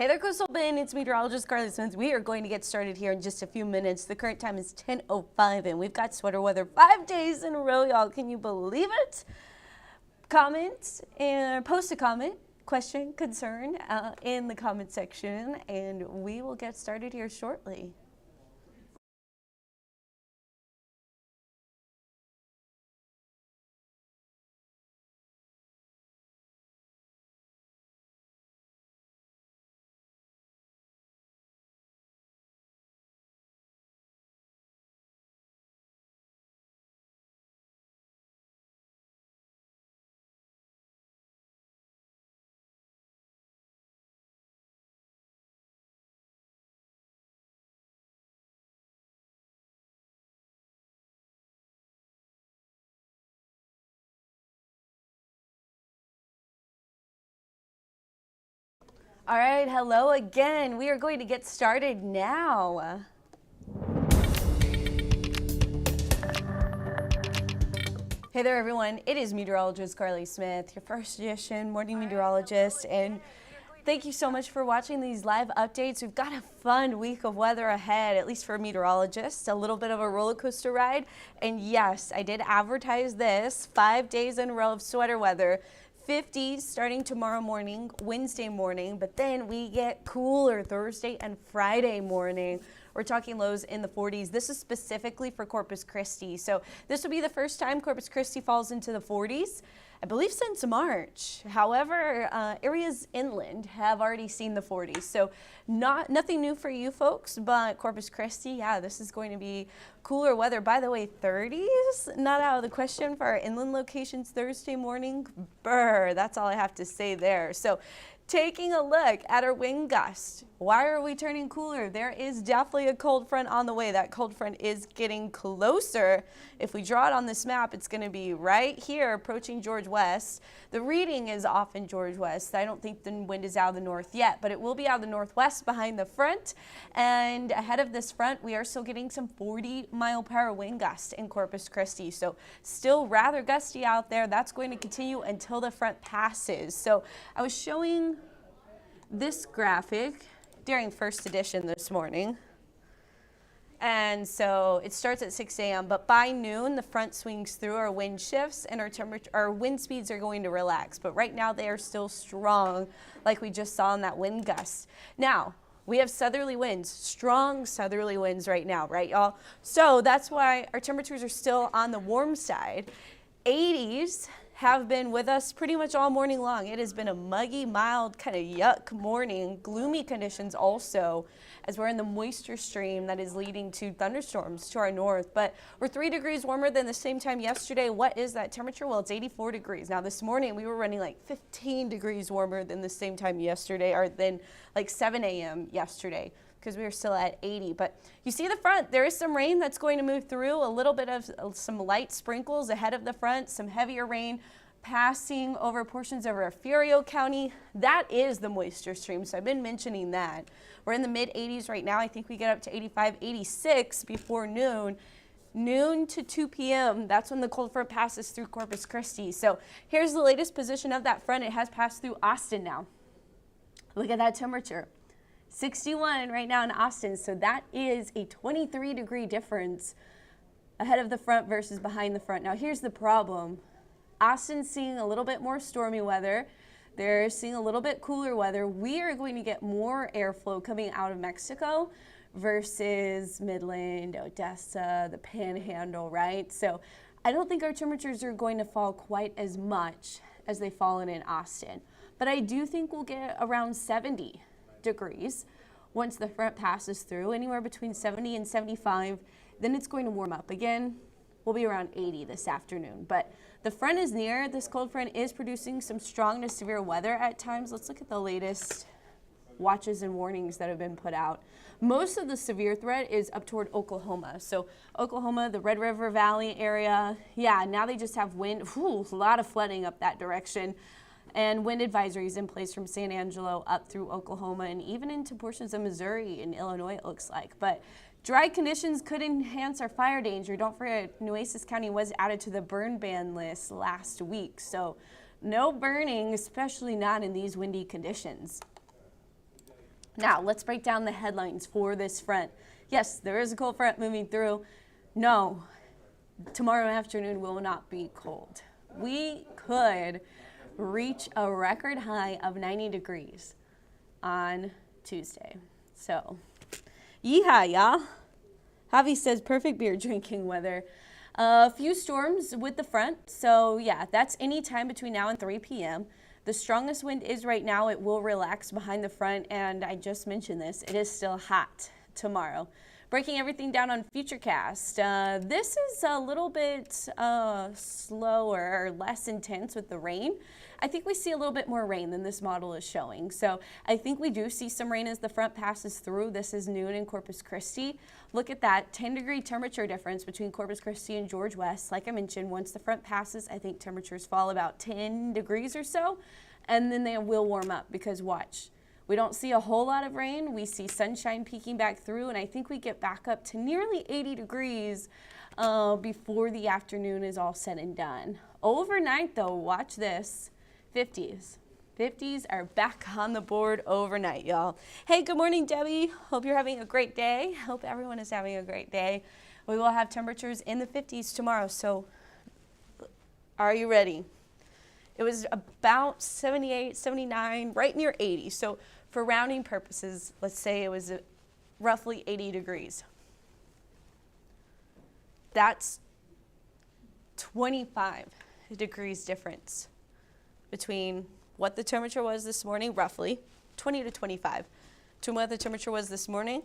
Hey there, Coastal Bend. It's meteorologist Carly Smith. We are going to get started here in just a few minutes. The current time is 10:05, and we've got sweater weather 5 days in a row, y'all. Can you believe it? Comment and post a comment, question, concern in the comment section, and we will get started here shortly. All right, hello again. We are going to get started now. Hey there, everyone. It is meteorologist Carly Smith, your first edition morning meteorologist, and thank you so much for watching these live updates. We've got a fun week of weather ahead, at least for meteorologists, a little bit of a roller coaster ride. And yes, I did advertise this 5 days in a row of sweater weather. 50s starting tomorrow morning, Wednesday morning, but then we get cooler Thursday and Friday morning. We're talking lows in the 40s. This is specifically for Corpus Christi. So this will be the first time Corpus Christi falls into the 40s, I believe, since March. However, areas inland have already seen the 40s. So nothing new for you folks, but Corpus Christi, yeah, this is going to be cooler weather. By the way, 30s, not out of the question for our inland locations Thursday morning. Brr, that's all I have to say there. So taking a look at our wind gust. Why are we turning cooler? There is definitely a cold front on the way. That cold front is getting closer. If we draw it on this map, it's going to be right here approaching George West. The reading is off in George West. I don't think the wind is out of the north yet, but it will be out of the northwest behind the front. And ahead of this front, we are still getting some 40-mile-per-hour wind gusts in Corpus Christi. So still rather gusty out there. That's going to continue until the front passes. So I was showing this graphic during first edition this morning. And so it starts at 6 a.m., but by noon, the front swings through, our wind shifts, and our wind speeds are going to relax. But right now, they are still strong, like we just saw in that wind gust. Now, we have southerly winds, strong southerly winds right now, right, y'all? So that's why our temperatures are still on the warm side. 80s have been with us pretty much all morning long. It has been a muggy, mild, kind of yuck morning. Gloomy conditions also, as we're in the moisture stream that is leading to thunderstorms to our north. But we're 3 degrees warmer than the same time yesterday. What is that temperature? Well, it's 84 degrees. Now this morning we were running like 15 degrees warmer than the same time yesterday, or than like 7 a.m. yesterday, because we were still at 80. But you see the front, there is some rain that's going to move through, a little bit of some light sprinkles ahead of the front, some heavier rain passing over portions of Refugio County. That is the moisture stream, so I've been mentioning that. We're in the mid 80s right now. I think we get up to 85, 86 before noon. Noon to 2 p.m., that's when the cold front passes through Corpus Christi. So here's the latest position of that front. It has passed through Austin now. Look at that temperature. 61 right now in Austin, so that is a 23-degree difference ahead of the front versus behind the front. Now here's the problem. Austin's seeing a little bit more stormy weather. They're seeing a little bit cooler weather. We are going to get more airflow coming out of Mexico versus Midland, Odessa, the Panhandle, right? So I don't think our temperatures are going to fall quite as much as they've fallen in Austin. But I do think we'll get around 70 degrees once the front passes through, anywhere between 70 and 75. Then it's going to warm up again. We'll be around 80 this afternoon. But the front is near. This cold front is producing some strong to severe weather at times. Let's look at the latest watches and warnings that have been put out. Most of the severe threat is up toward Oklahoma. So Oklahoma, the Red River Valley area, yeah, now they just have wind. Whew, a lot of flooding up that direction. And wind advisories in place from San Angelo up through Oklahoma and even into portions of Missouri and Illinois, it looks like. But dry conditions could enhance our fire danger. Don't forget, Nueces County was added to the burn ban list last week. So no burning, especially not in these windy conditions. Now, let's break down the headlines for this front. Yes, there is a cold front moving through. No, tomorrow afternoon will not be cold. We could reach a record high of 90 degrees on Tuesday. So, yeehaw, y'all. Javi says perfect beer drinking weather. A few storms with the front. So, yeah, that's any time between now and 3 p.m. The strongest wind is right now. It will relax behind the front. And I just mentioned this. It is still hot tomorrow. Breaking everything down on Futurecast. This is a little bit slower or less intense with the rain. I think we see a little bit more rain than this model is showing. So I think we do see some rain as the front passes through. This is noon in Corpus Christi. Look at that 10-degree temperature difference between Corpus Christi and George West. Like I mentioned, once the front passes, I think temperatures fall about 10 degrees or so, and then they will warm up because watch. We don't see a whole lot of rain. We see sunshine peeking back through, and I think we get back up to nearly 80 degrees before the afternoon is all said and done. Overnight, though, watch this, 50s. 50s are back on the board overnight, y'all. Hey, good morning, Debbie. Hope you're having a great day. Hope everyone is having a great day. We will have temperatures in the 50s tomorrow, so are you ready? It was about 78, 79, right near 80. So for rounding purposes, let's say it was roughly 80 degrees. That's 25 degrees difference between what the temperature was this morning, roughly 20 to 25, to what the temperature was this morning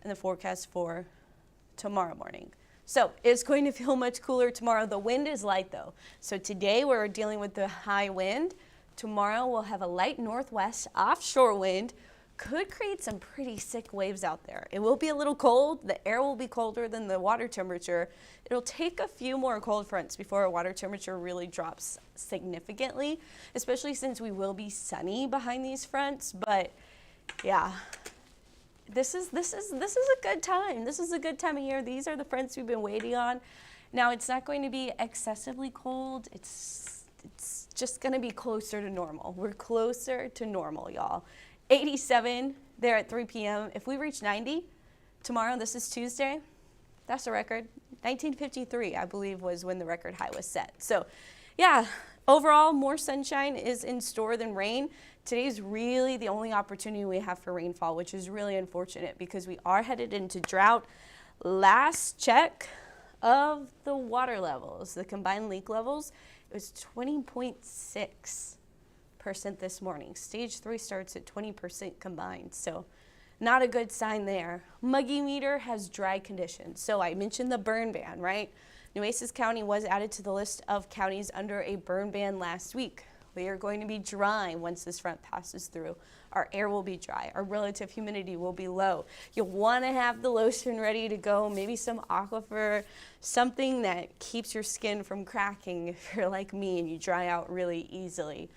and the forecast for tomorrow morning. So it's going to feel much cooler tomorrow. The wind is light though. So today we're dealing with the high wind. Tomorrow we'll have a light northwest offshore wind. Could create some pretty sick waves out there. It will be a little cold. The air will be colder than the water temperature. It'll take a few more cold fronts before our water temperature really drops significantly, especially since we will be sunny behind these fronts. But yeah, this is a good time. This is a good time of year. These are the fronts we've been waiting on. Now it's not going to be excessively cold. It's just going to be closer to normal. We're closer to normal, y'all. 87 there at 3 p.m. If we reach 90 tomorrow, this is Tuesday, that's a record. 1953, I believe, was when the record high was set. So, yeah, overall, more sunshine is in store than rain. Today's really the only opportunity we have for rainfall, which is really unfortunate because we are headed into drought. Last check of the water levels, the combined leak levels, it was 20.6% this morning. Stage 3 starts at 20% combined, so not a good sign there. Muggy meter has dry conditions. So I mentioned the burn ban, right? Nueces County was added to the list of counties under a burn ban last week. We are going to be dry once this front passes through. Our air will be dry. Our relative humidity will be low. You'll want to have the lotion ready to go, maybe some Aquifer, something that keeps your skin from cracking if you're like me and you dry out really easily.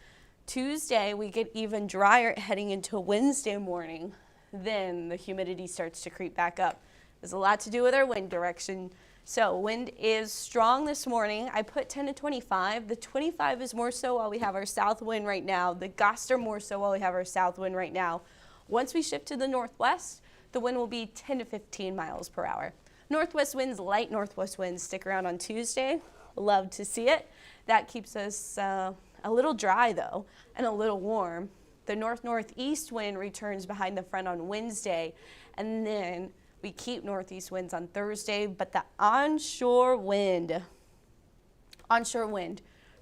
Tuesday, we get even drier heading into Wednesday morning. Then the humidity starts to creep back up. There's a lot to do with our wind direction. So wind is strong this morning. I put 10 to 25. The 25 is more so while we have our south wind right now. The gusts are more so while we have our south wind right now. Once we shift to the northwest, the wind will be 10 to 15 miles per hour. Northwest winds, light northwest winds stick around on Tuesday. Love to see it. That keeps us a little dry though and a little warm. The north-northeast wind returns behind the front on Wednesday, and then we keep northeast winds on Thursday, but the onshore wind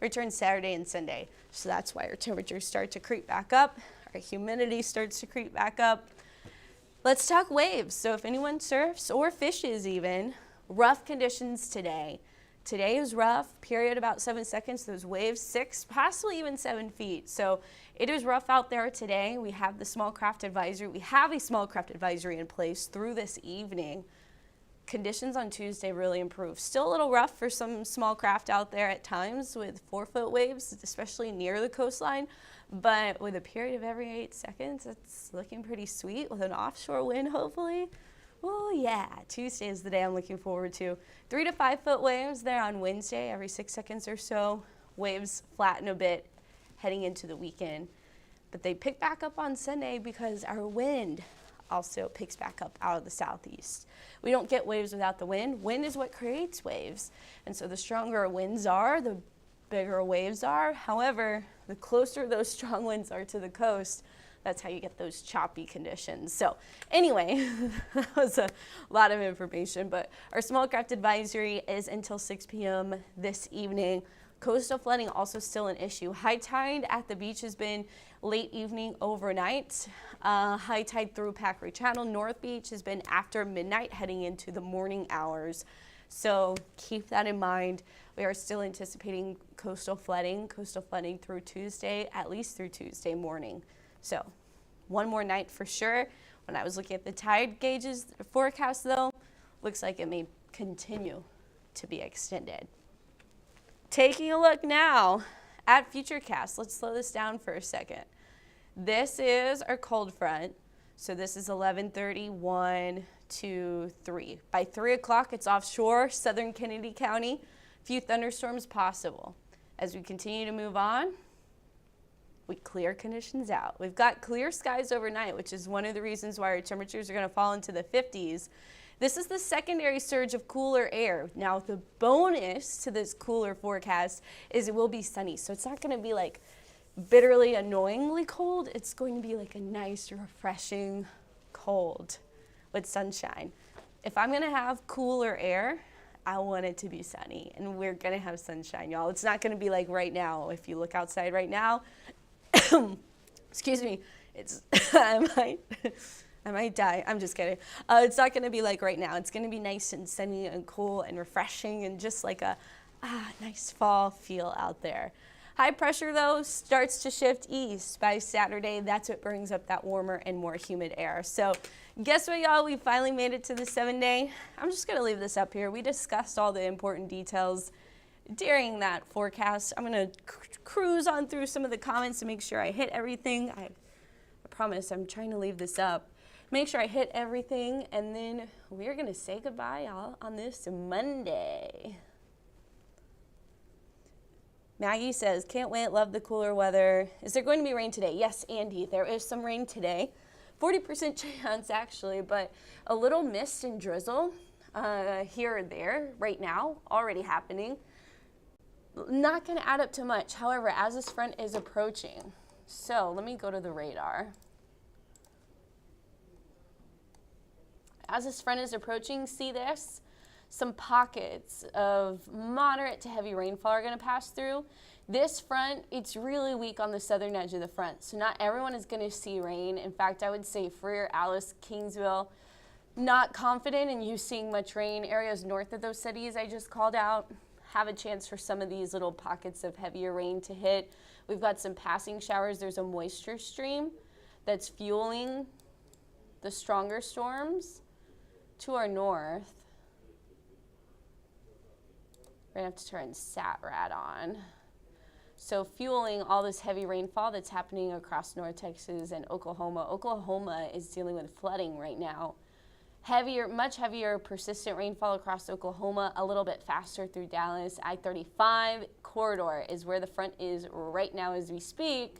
returns Saturday and Sunday. So that's why our temperatures start to creep back up. Our humidity starts to creep back up. Let's talk waves. So if anyone surfs or fishes even, rough conditions today. Today is rough, period about 7 seconds. Those waves 6, possibly even 7 feet. So it is rough out there today. We have the small craft advisory. We have a small craft advisory in place through this evening. Conditions on Tuesday really improve. Still a little rough for some small craft out there at times with 4-foot waves, especially near the coastline. But with a period of every 8 seconds, it's looking pretty sweet with an offshore wind, hopefully. Oh yeah, Tuesday is the day I'm looking forward to. 3 to 5 foot waves there on Wednesday, every 6 seconds or so. Waves flatten a bit heading into the weekend. But they pick back up on Sunday because our wind also picks back up out of the southeast. We don't get waves without the wind. Wind is what creates waves. And so the stronger winds are, the bigger waves are. However, the closer those strong winds are to the coast, that's how you get those choppy conditions. So anyway, that was a lot of information, but our small craft advisory is until 6 p.m. this evening. Coastal flooding also still an issue. High tide at the beach has been late evening overnight. High tide through Packery Channel. North Beach has been after midnight heading into the morning hours. So keep that in mind. We are still anticipating coastal flooding through Tuesday, at least through Tuesday morning. So one more night for sure. When I was looking at the tide gauges forecast though, looks like it may continue to be extended. Taking a look now at Futurecast. Let's slow this down for a second. This is our cold front. So this is 11:30, 1, 2, 3. By 3 o'clock, it's offshore, southern Kennedy County. Few thunderstorms possible. As we continue to move on, we clear conditions out. We've got clear skies overnight, which is one of the reasons why our temperatures are going to fall into the 50s. This is the secondary surge of cooler air. Now, the bonus to this cooler forecast is it will be sunny. So it's not going to be like bitterly, annoyingly cold. It's going to be like a nice, refreshing cold with sunshine. If I'm going to have cooler air, I want it to be sunny. And we're going to have sunshine, y'all. It's not going to be like right now. If you look outside right now, excuse me, it's I might die. I'm just kidding. It's not going to be like right now. It's going to be nice and sunny and cool and refreshing and just like a nice fall feel out there. High pressure, though, starts to shift east by Saturday. That's what brings up that warmer and more humid air. So guess what, y'all? We finally made it to the 7-day. I'm just going to leave this up here. We discussed all the important details during that forecast. I'm going to cruise on through some of the comments to make sure I hit everything. I promise I'm trying to leave this up. Make sure I hit everything, and then we're going to say goodbye, y'all, on this Monday. Maggie says, can't wait, love the cooler weather. Is there going to be rain today? Yes, Andy, there is some rain today. 40% chance, actually, but a little mist and drizzle here or there right now, already happening. Not going to add up to much. However, as this front is approaching, so let me go to the radar. As this front is approaching, see this? Some pockets of moderate to heavy rainfall are going to pass through. This front, it's really weak on the southern edge of the front, so not everyone is going to see rain. In fact, I would say Freer, Alice, Kingsville, not confident in you seeing much rain. Areas north of those cities I just called out have a chance for some of these little pockets of heavier rain to hit. We've got some passing showers. There's a moisture stream that's fueling the stronger storms to our north. We're going to have to turn SATRAD on. So fueling all this heavy rainfall that's happening across North Texas and Oklahoma. Oklahoma is dealing with flooding right now. Heavier, much heavier, persistent rainfall across Oklahoma, a little bit faster through Dallas. I-35 corridor is where the front is right now as we speak.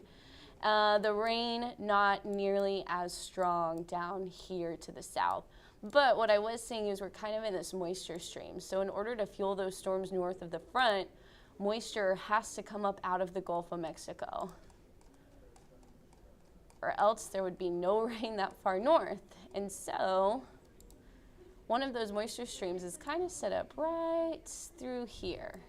The rain not nearly as strong down here to the south. But what I was saying is we're kind of in this moisture stream. So in order to fuel those storms north of the front, moisture has to come up out of the Gulf of Mexico. Or else there would be no rain that far north. And so one of those moisture streams is kind of set up right through here.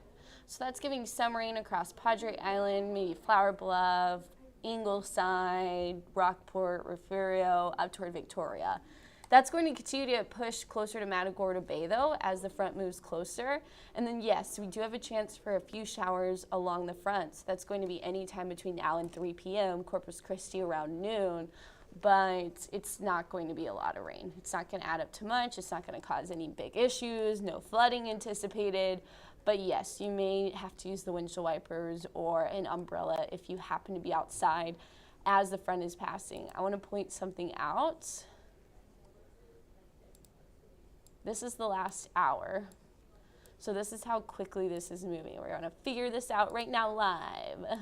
So that's giving some rain across Padre Island, maybe Flower Bluff, Ingleside, Rockport, Refugio, up toward Victoria. That's going to continue to push closer to Matagorda Bay, though, as the front moves closer. And then, yes, we do have a chance for a few showers along the front. So that's going to be any time between now and 3 p.m., Corpus Christi around noon. But it's not going to be a lot of rain. It's not going to add up to much. It's not going to cause any big issues, no flooding anticipated. But yes, you may have to use the windshield wipers or an umbrella if you happen to be outside as the front is passing. I want to point something out. This is the last hour. So this is how quickly this is moving. We're going to figure this out right now live.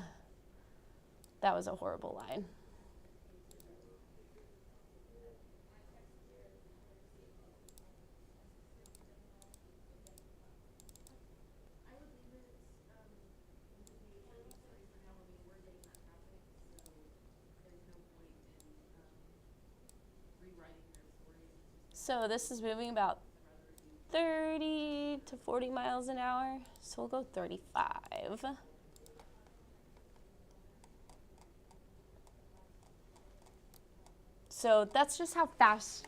That was a horrible line. So this is moving about 30 to 40 miles an hour. So we'll go 35. So that's just how fast.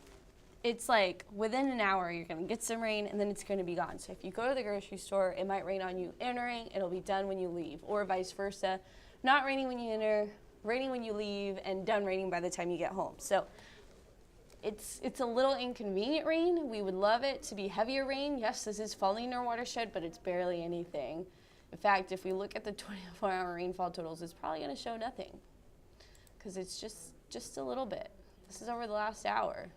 It's like within an hour you're going to get some rain and then it's going to be gone. So if you go to the grocery store, it might rain on you entering, it'll be done when you leave, or vice versa. Not raining when you enter, raining when you leave, and done raining by the time you get home. So it's a little inconvenient rain. We would love it to be heavier rain. Yes, this is falling in our watershed, but it's barely anything. In fact, if we look at the 24-hour rainfall totals, it's probably going to show nothing because it's just a little bit. This is over the last hour.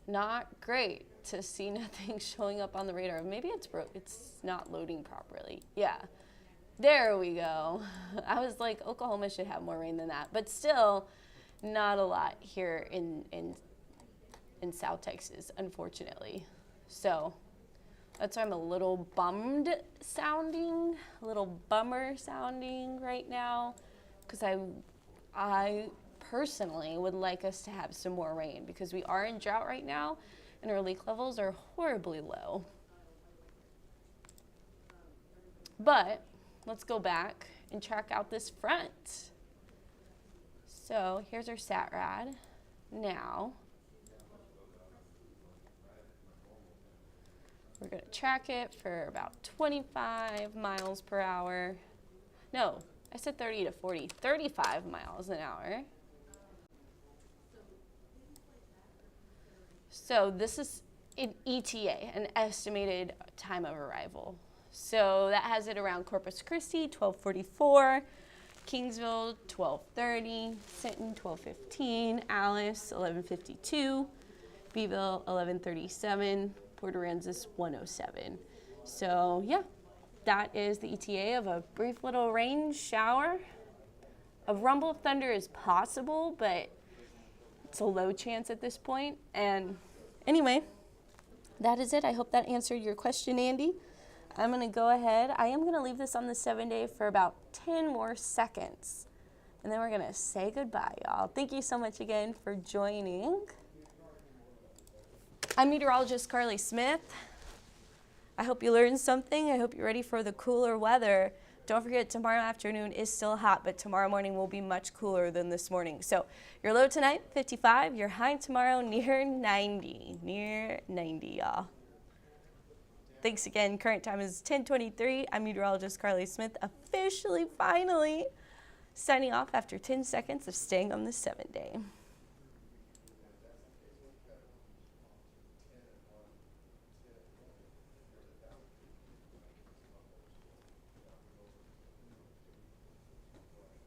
Not great to see nothing showing up on the radar. Maybe it's not loading properly. Yeah, there we go. I was like, Oklahoma should have more rain than that, but still not a lot here in South Texas, unfortunately. So that's why I'm a little bummer sounding right now, because I personally would like us to have some more rain because we are in drought right now and our leak levels are horribly low. But let's go back and track out this front. So here's our sat rad. Now we're going to track it for about 25 miles per hour. No, I said 30 to 40, 35 miles an hour. So this is an ETA, an estimated time of arrival. So that has it around Corpus Christi, 12:44, Kingsville, 12:30, Sinton, 12:15, Alice, 11:52, Beeville, 11:37, Port Aransas, 1:07. So yeah, that is the ETA of a brief little rain shower. A rumble of thunder is possible, but it's a low chance at this point. And anyway, that is it. I hope that answered your question, Andy. I'm going to go ahead. I am going to leave this on the 7-day for about 10 more seconds. And then we're going to say goodbye, y'all. Thank you so much again for joining. I'm meteorologist Carly Smith. I hope you learned something. I hope you're ready for the cooler weather. Don't forget, tomorrow afternoon is still hot, but tomorrow morning will be much cooler than this morning. So your low tonight, 55. Your high tomorrow, near 90. Near 90, y'all. Thanks again. Current time is 10:23. I'm meteorologist Carly Smith, officially, finally, signing off after 10 seconds of staying on the 7-day.